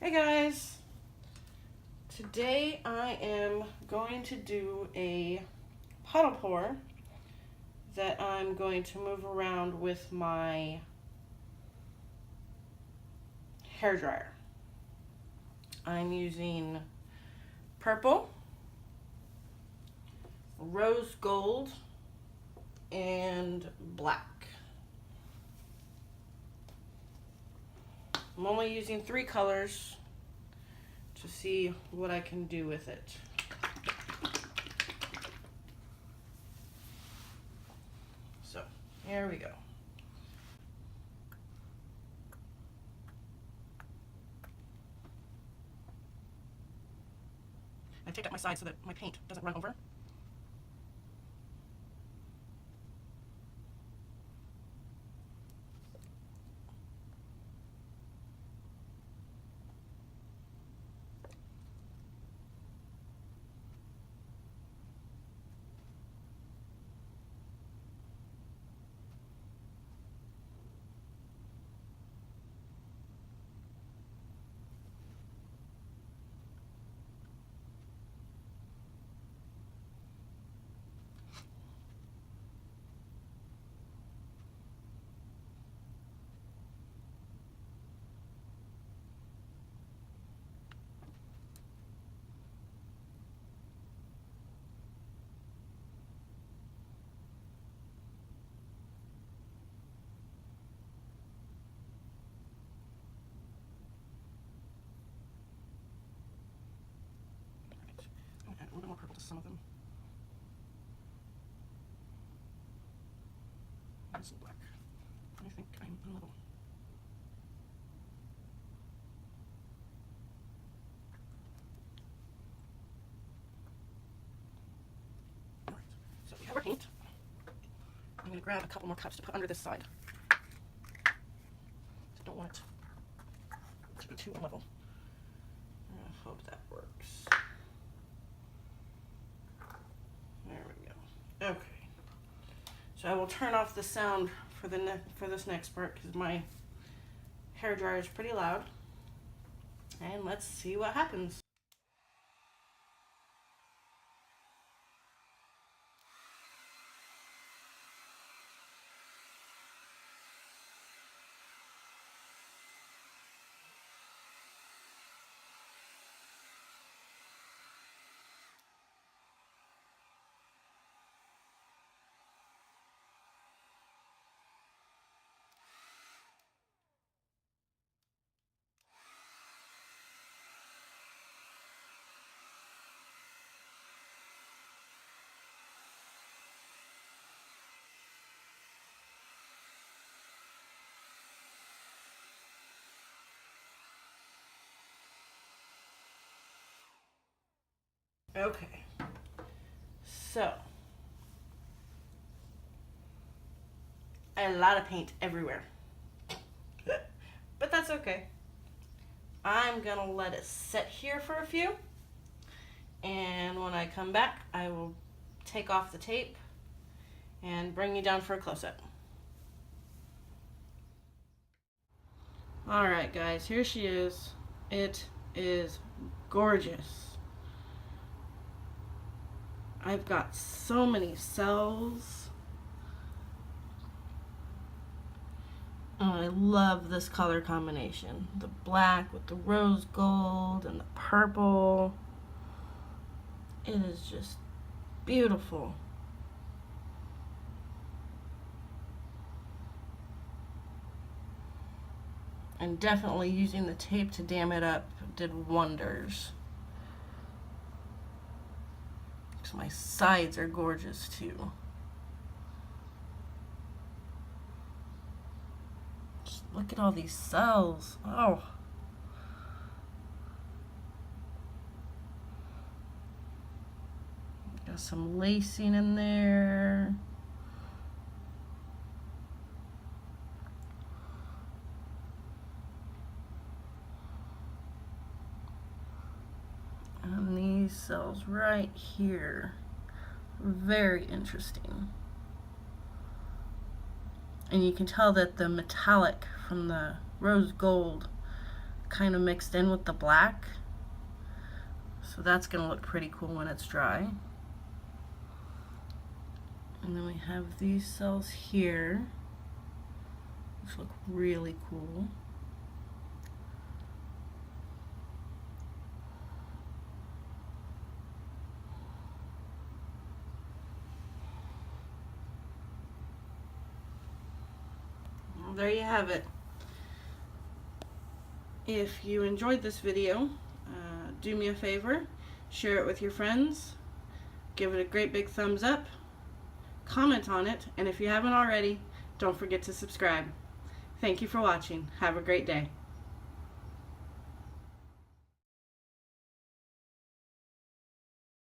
Hey guys, today I am going to do a puddle pour that I'm going to move around with my hair dryer. I'm using purple, rose gold, and black. I'm only using 3 colors to see what I can do with it. So, here we go. I taped up my side so that my paint doesn't run over. Add a little bit more purple to some of them. And some black. I think I'm a little. Alright, so we have our paint. I'm going to grab a couple more cups to put under this side. Just don't want it to be too unlevel. I hope that works. There we go. Okay. So I will turn off the sound for this next part because my hair dryer is pretty loud. And let's see what happens. Okay, so I had a lot of paint everywhere, but that's okay. I'm gonna let it sit here for a few, and when I come back, I will take off the tape and bring you down for a close-up. Alright guys, here she is. It is gorgeous. I've got so many cells. Oh, I love this color combination. The black with the rose gold and the purple. It is just beautiful. And definitely using the tape to dam it up did wonders. My sides are gorgeous too. Just look at all these cells. Oh. Got some lacing in there. And these cells right here. Very interesting. And you can tell that the metallic from the rose gold kind of mixed in with the black. So that's going to look pretty cool when it's dry. And then we have these cells here, which look really cool. Well, there you have it. If you enjoyed this video, do me a favor, share it with your friends, give it a great big thumbs up, comment on it, and if you haven't already, don't forget to subscribe. Thank you for watching. Have a great day.